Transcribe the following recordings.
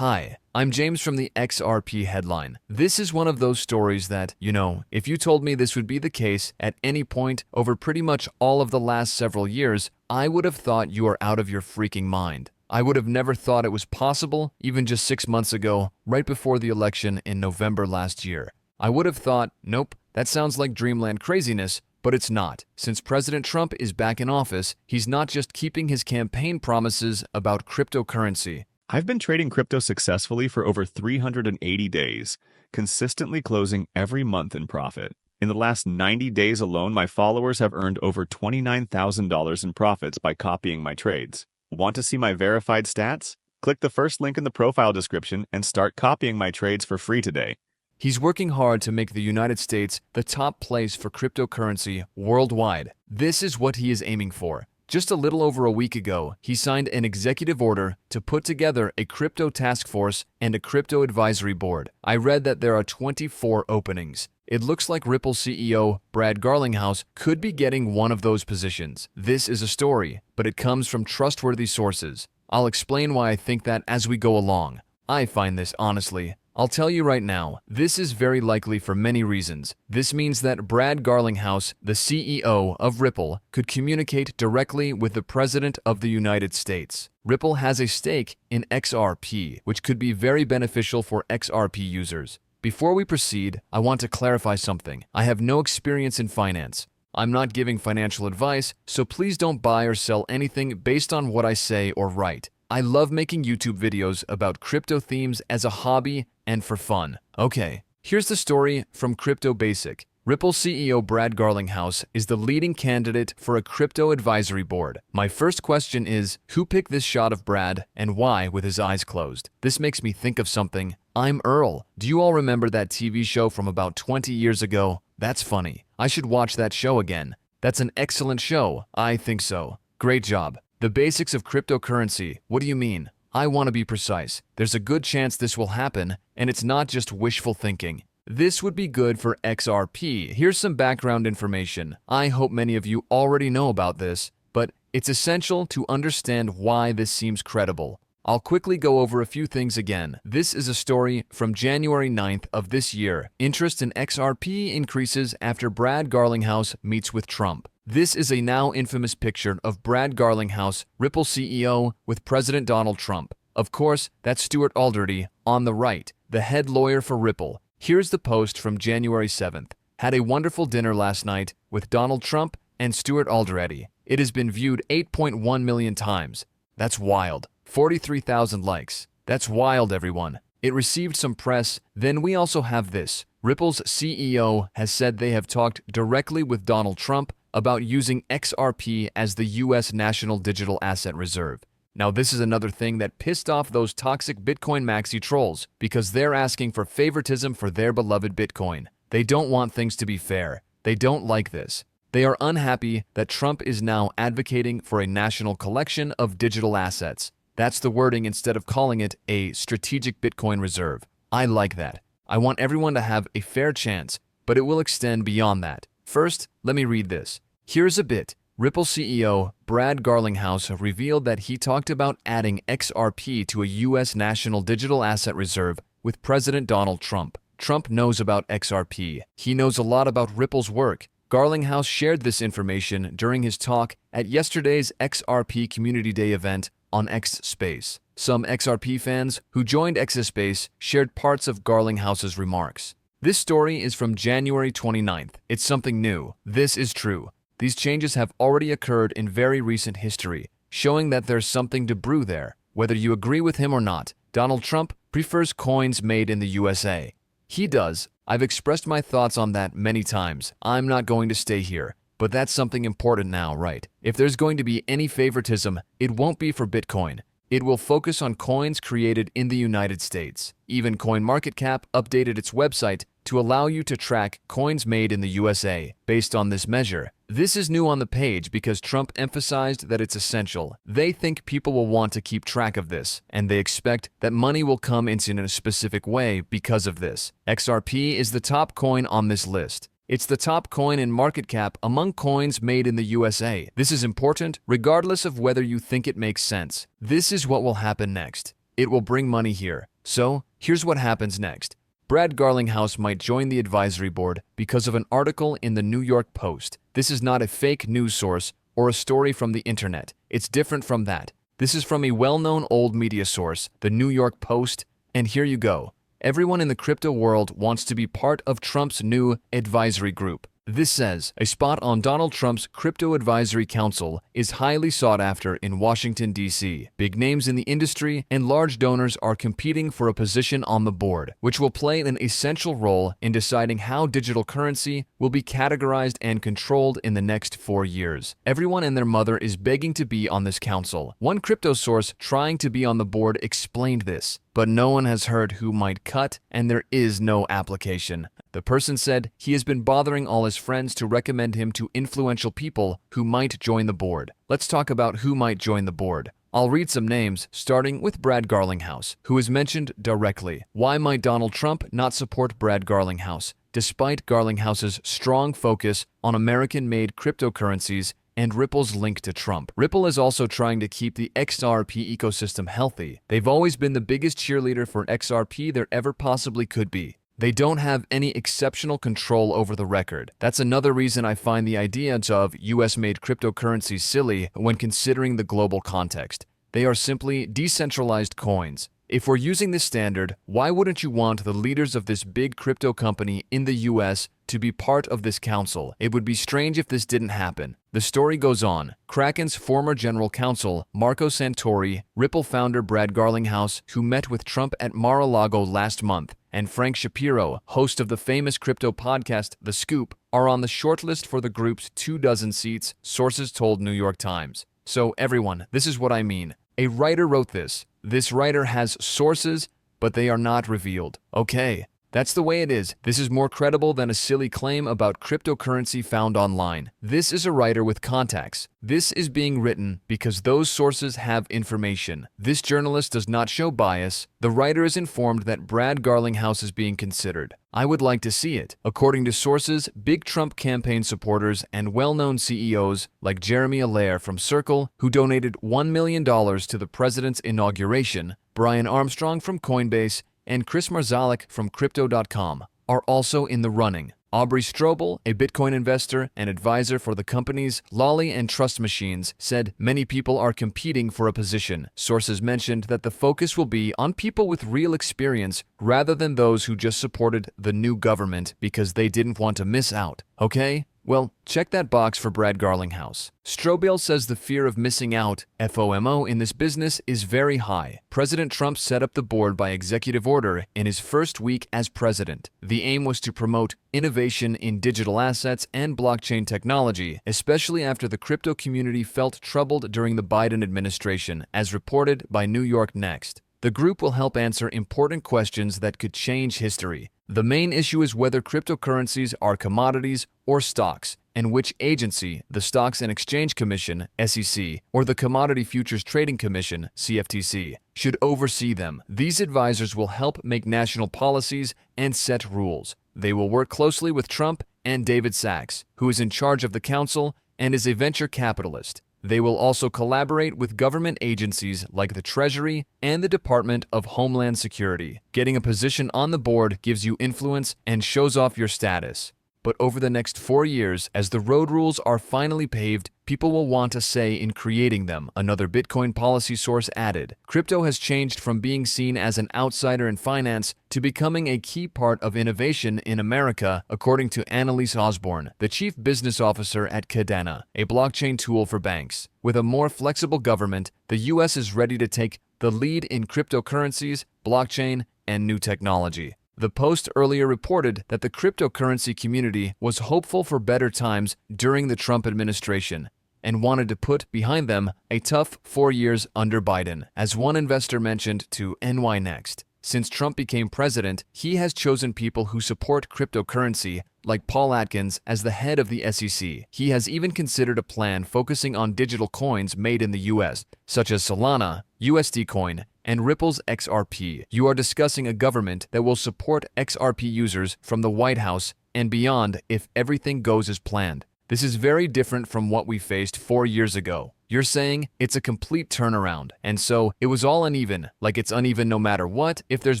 Hi, I'm James from the XRP headline. This is one of those stories that, if you told me this would be the case at any point over pretty much all of the last several years, I would have thought you are out of your freaking mind. I would have never thought it was possible, even just 6 months ago, right before the election in November last year. I would have thought, nope, that sounds like dreamland craziness, but it's not. Since President Trump is back in office, he's not just keeping his campaign promises about cryptocurrency. I've been trading crypto successfully for over 380 days, consistently closing every month in profit. In the last 90 days alone, my followers have earned over $29,000 in profits by copying my trades. Want to see my verified stats? Click the first link in the profile description and start copying my trades for free today. He's working hard to make the United States the top place for cryptocurrency worldwide. This is what he is aiming for. Just a little over a week ago, he signed an executive order to put together a crypto task force and a crypto advisory board. I read that there are 24 openings. It looks like Ripple CEO Brad Garlinghouse could be getting one of those positions. This is a story, but it comes from trustworthy sources. I'll explain why I think that as we go along. I find this, honestly, I'll tell you right now, this is very likely for many reasons. This means that Brad Garlinghouse, the CEO of Ripple, could communicate directly with the President of the United States. Ripple has a stake in XRP, which could be very beneficial for XRP users. Before we proceed, I want to clarify something. I have no experience in finance. I'm not giving financial advice, so please don't buy or sell anything based on what I say or write. I love making YouTube videos about crypto themes as a hobby and for fun. Okay, here's the story from Crypto Basic. Ripple CEO Brad Garlinghouse is the leading candidate for a crypto advisory board. My first question is, who picked this shot of Brad and why with his eyes closed? This makes me think of something. I'm Earl. Do you all remember that TV show from about 20 years ago? That's funny. I should watch that show again. That's an excellent show. I think so. Great job. The basics of cryptocurrency. What do you mean? I want to be precise. There's a good chance this will happen, and it's not just wishful thinking. This would be good for XRP. Here's some background information. I hope many of you already know about this, but it's essential to understand why this seems credible. I'll quickly go over a few things again. This is a story from January 9th of this year. Interest in XRP increases after Brad Garlinghouse meets with Trump. This is a now infamous picture of Brad Garlinghouse, Ripple CEO, with President Donald Trump. Of course, that's Stuart Alderdy on the right, the head lawyer for Ripple. Here's the post from January 7th. Had a wonderful dinner last night with Donald Trump and Stuart Alderdy. It has been viewed 8.1 million times. That's wild. 43,000 likes. That's wild, everyone. It received some press. Then we also have this. Ripple's CEO has said they have talked directly with Donald Trump about using XRP as the U.S. National Digital Asset Reserve. Now, this is another thing that pissed off those toxic Bitcoin maxi trolls because they're asking for favoritism for their beloved Bitcoin. They don't want things to be fair. They don't like this. They are unhappy that Trump is now advocating for a national collection of digital assets. That's the wording instead of calling it a strategic Bitcoin reserve. I like that. I want everyone to have a fair chance, but it will extend beyond that. First, let me read this. Here's a bit. Ripple CEO Brad Garlinghouse revealed that he talked about adding XRP to a U.S. National Digital Asset Reserve with President Donald Trump. Trump knows about XRP. He knows a lot about Ripple's work. Garlinghouse shared this information during his talk at yesterday's XRP Community Day event on X Space. Some XRP fans who joined X Space shared parts of Garlinghouse's remarks. This story is from January 29th. It's something new. This is true. These changes have already occurred in very recent history, showing that there's something to brew there. Whether you agree with him or not, Donald Trump prefers coins made in the USA. He does. I've expressed my thoughts on that many times. I'm not going to stay here. But that's something important now, right? If there's going to be any favoritism, it won't be for Bitcoin. It will focus on coins created in the United States. Even CoinMarketCap updated its website to allow you to track coins made in the USA based on this measure. This is new on the page because Trump emphasized that it's essential. They think people will want to keep track of this, and they expect that money will come in a specific way because of this. XRP is the top coin on this list. It's the top coin in market cap among coins made in the USA. This is important regardless of whether you think it makes sense. This is what will happen next. It will bring money here. So, here's what happens next. Brad Garlinghouse might join the advisory board because of an article in the New York Post. This is not a fake news source or a story from the internet. It's different from that. This is from a well-known old media source, the New York Post, and here you go. Everyone in the crypto world wants to be part of Trump's new advisory group. This says, a spot on Donald Trump's Crypto Advisory Council is highly sought after in Washington, D.C. Big names in the industry and large donors are competing for a position on the board, which will play an essential role in deciding how digital currency will be categorized and controlled in the next 4 years. Everyone and their mother is begging to be on this council. One crypto source trying to be on the board explained this, but no one has heard who might cut, and there is no application. The person said he has been bothering all his friends to recommend him to influential people who might join the board. Let's talk about who might join the board. I'll read some names, starting with Brad Garlinghouse, who is mentioned directly. Why might Donald Trump not support Brad Garlinghouse, despite Garlinghouse's strong focus on American-made cryptocurrencies and Ripple's link to Trump? Ripple is also trying to keep the XRP ecosystem healthy. They've always been the biggest cheerleader for XRP there ever possibly could be. They don't have any exceptional control over the record. That's another reason I find the ideas of US-made cryptocurrencies silly when considering the global context. They are simply decentralized coins. If we're using this standard, why wouldn't you want the leaders of this big crypto company in the US to be part of this council? It would be strange if this didn't happen. The story goes on. Kraken's former general counsel, Marco Santori, Ripple founder Brad Garlinghouse, who met with Trump at Mar-a-Lago last month, and Frank Shapiro, host of the famous crypto podcast The Scoop, are on the shortlist for the group's 24 seats, sources told New York Times. So everyone, this is what I mean. A writer wrote this. This writer has sources, but they are not revealed. Okay, that's the way it is. This is more credible than a silly claim about cryptocurrency found online. This is a writer with contacts. This is being written because those sources have information. This journalist does not show bias. The writer is informed that Brad Garlinghouse is being considered. I would like to see it. According to sources, big Trump campaign supporters and well-known CEOs like Jeremy Allaire from Circle, who donated $1 million to the president's inauguration, Brian Armstrong from Coinbase, and Chris Marzalek from Crypto.com are also in the running. Aubrey Strobel, a Bitcoin investor and advisor for the companies Lolly and Trust Machines, said many people are competing for a position. Sources mentioned that the focus will be on people with real experience rather than those who just supported the new government because they didn't want to miss out. Okay? Well, check that box for Brad Garlinghouse. Strobel says the fear of missing out, FOMO, in this business is very high. President Trump set up the board by executive order in his first week as president. The aim was to promote innovation in digital assets and blockchain technology, especially after the crypto community felt troubled during the Biden administration, as reported by New York Next. The group will help answer important questions that could change history. The main issue is whether cryptocurrencies are commodities or stocks, and which agency, the Stocks and Exchange Commission, SEC, or the Commodity Futures Trading Commission, CFTC, should oversee them. These advisors will help make national policies and set rules. They will work closely with Trump and David Sachs, who is in charge of the council and is a venture capitalist. They will also collaborate with government agencies like the Treasury and the Department of Homeland Security. Getting a position on the board gives you influence and shows off your status. But over the next 4 years, as the road rules are finally paved, people will want a say in creating them, another Bitcoin policy source added. Crypto has changed from being seen as an outsider in finance to becoming a key part of innovation in America, according to Annalise Osborne, the chief business officer at Cadena, a blockchain tool for banks. With a more flexible government, the U.S. is ready to take the lead in cryptocurrencies, blockchain, and new technology. The Post earlier reported that the cryptocurrency community was hopeful for better times during the Trump administration and wanted to put behind them a tough 4 years under Biden. As one investor mentioned to NY Next, since Trump became president, he has chosen people who support cryptocurrency, like Paul Atkins, as the head of the SEC. He has even considered a plan focusing on digital coins made in the U.S., such as Solana, USD Coin, and Ripple's XRP. You are discussing a government that will support XRP users from the White House and beyond if everything goes as planned. This is very different from what we faced 4 years ago. You're saying it's a complete turnaround, and so it was all uneven, like it's uneven no matter what if there's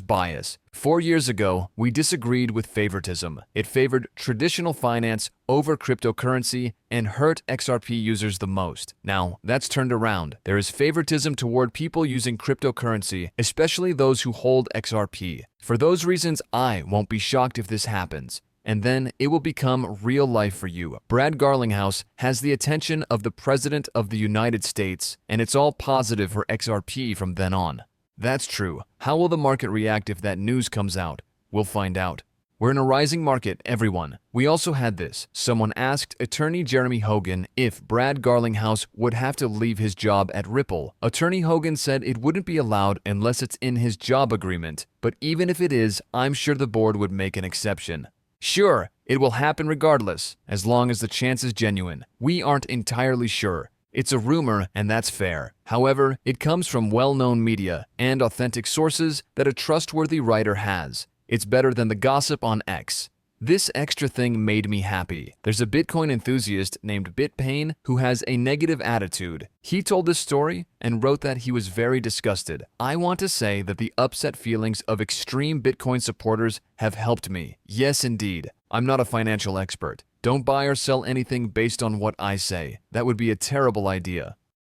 bias. 4 years ago, we disagreed with favoritism. It favored traditional finance over cryptocurrency and hurt XRP users the most. Now, that's turned around. There is favoritism toward people using cryptocurrency, especially those who hold XRP. For those reasons, I won't be shocked if this happens. And then it will become real life for you. Brad Garlinghouse has the attention of the President of the United States, and it's all positive for XRP from then on. That's true. How will the market react if that news comes out? We'll find out. We're in a rising market, everyone. We also had this. Someone asked attorney Jeremy Hogan if Brad Garlinghouse would have to leave his job at Ripple. Attorney Hogan said it wouldn't be allowed unless it's in his job agreement, but even if it is, I'm sure the board would make an exception. Sure, it will happen regardless, as long as the chance is genuine. We aren't entirely sure. It's a rumor, and that's fair. However, it comes from well-known media and authentic sources that a trustworthy writer has. It's better than the gossip on X. This extra thing made me happy. There's a Bitcoin enthusiast named BitPain who has a negative attitude. He told this story and wrote that he was very disgusted. I want to say that the upset feelings of extreme Bitcoin supporters have helped me. Yes, indeed. I'm not a financial expert. Don't buy or sell anything based on what I say. That would be a terrible idea.